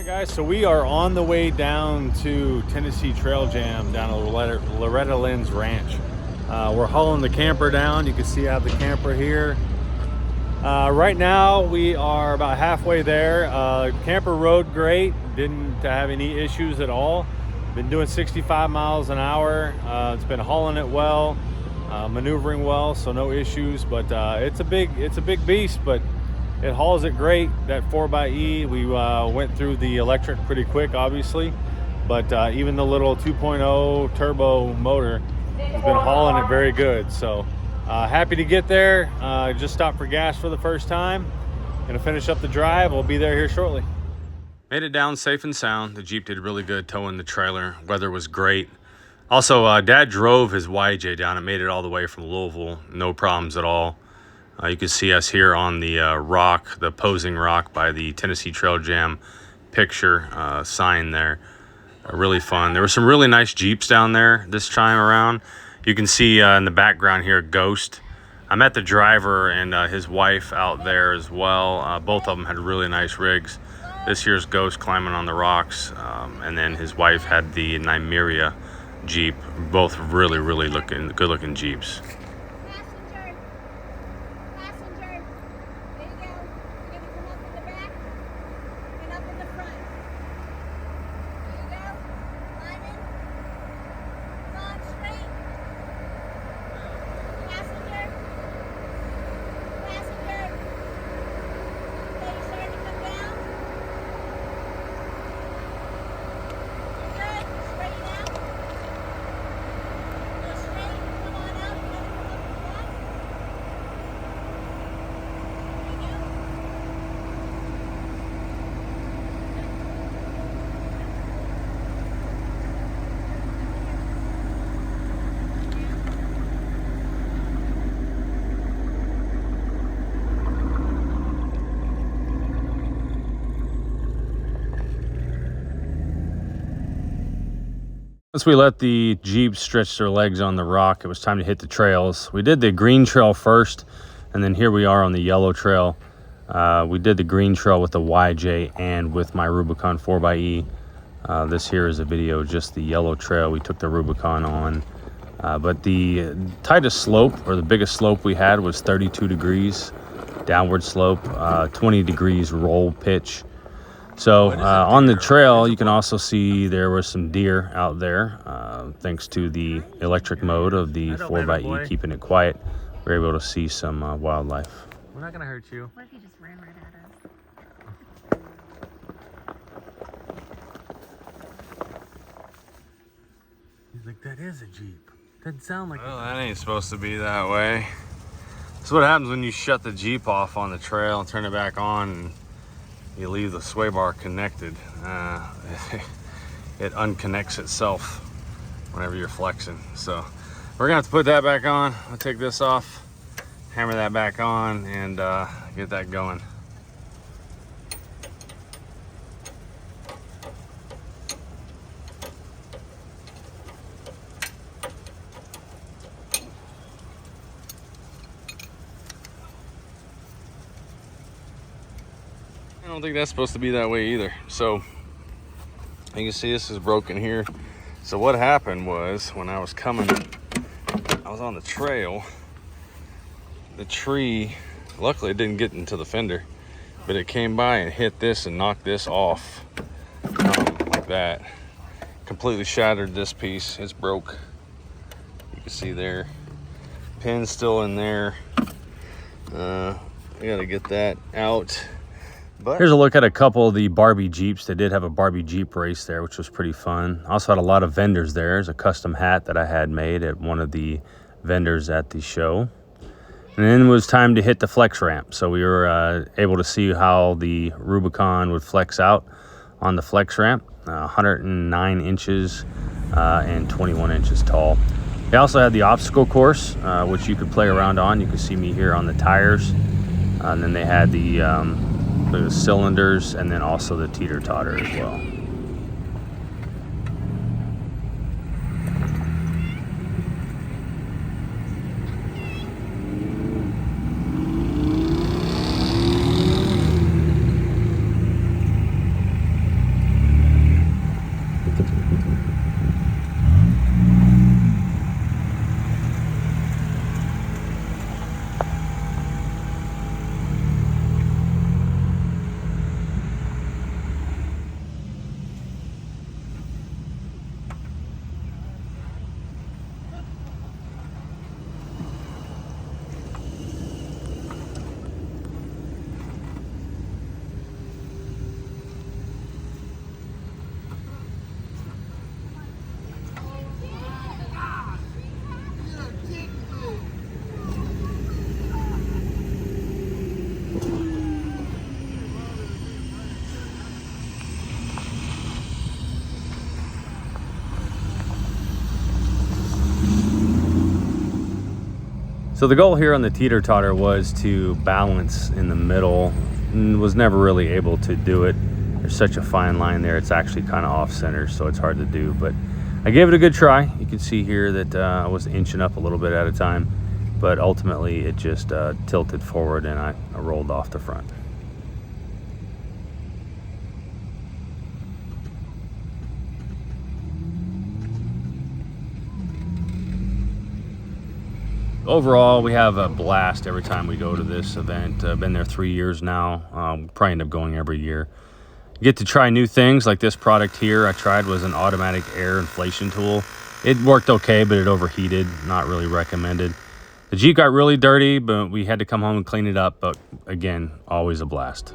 Guys, so we are on the way down to Tennessee Trail Jam down at Loretta Lynn's Ranch. We're hauling the camper down. You can see I have the camper here. Right now we are about halfway there. Camper rode great, didn't have any issues at all. Been doing 65 miles an hour. It's been hauling it well, maneuvering well, so no issues. But it's a big beast, but it hauls it great. That 4xe, we went through the electric pretty quick, obviously, but even the little 2.0 turbo motor has been hauling it very good. So happy to get there. Just stopped for gas for the first time. Gonna finish up the drive. We'll be there here shortly. Made it down safe and sound. The Jeep did really good towing the trailer. Weather was great. Also, Dad drove his YJ down and made it all the way from Louisville. No problems at all. You can see us here on the rock, the posing rock by the Tennessee Trail Jam picture sign there. Really fun. There were some really nice Jeeps down there this time around. You can see in the background here, Ghost. I met the driver and his wife out there as well. Both of them had really nice rigs. This here's Ghost climbing on the rocks, and then his wife had the Nymeria Jeep. Both really good looking Jeeps. Once we let the Jeep stretch their legs on the rock, it was time to hit the trails. We did the green trail first, and then here we are on the yellow trail. We did the green trail with the YJ and with my Rubicon 4xe. This here is a video, just the yellow trail. We took the Rubicon on. But the tightest slope, or the biggest slope we had, was 32 degrees downward slope, 20 degrees roll pitch. So on the trail, you can also see there were some deer out there, thanks to the electric mode of the 4xe, keeping it quiet. We were able to see some wildlife. We're not gonna hurt you. What if he just ran right at us? He's like, that is a Jeep. Doesn't sound like. Well, that ain't supposed to be that way. That's what happens when you shut the Jeep off on the trail and turn it back on. And you leave the sway bar connected. It unconnects itself whenever you're flexing. So we're gonna have to put that back on. I'll take this off, hammer that back on, and get that going. I don't think that's supposed to be that way either. So you can see this is broken here. So what happened was, when I was coming, I was on the trail. The tree, luckily it didn't get into the fender, but it came by and hit this and knocked this off like that. Completely shattered this piece. It's broke. You can see there. Pin's still in there. I gotta get that out. But here's a look at a couple of the Barbie Jeeps. They did have a Barbie Jeep race there, which was pretty fun. Also had a lot of vendors there. There's a custom hat that I had made at one of the vendors at the show. And then it was time to hit the flex ramp. So we were able to see how the Rubicon would flex out on the flex ramp. 109 inches and 21 inches tall. They also had the obstacle course, which you could play around on. You can see me here on the tires. And then they had the cylinders, and then also the teeter-totter as well. So the goal here on the teeter totter was to balance in the middle, and was never really able to do it. There's such a fine line there. It's actually kind of off center, so it's hard to do, but I gave it a good try. You can see here that I was inching up a little bit at a time, but ultimately it just tilted forward and I rolled off the front. Overall, we have a blast every time we go to this event. I've been there 3 years now. Probably end up going every year. You get to try new things like this product here I tried was an automatic air inflation tool. It worked okay, but it overheated. Not really recommended. The Jeep got really dirty, but we had to come home and clean it up. But again, always a blast.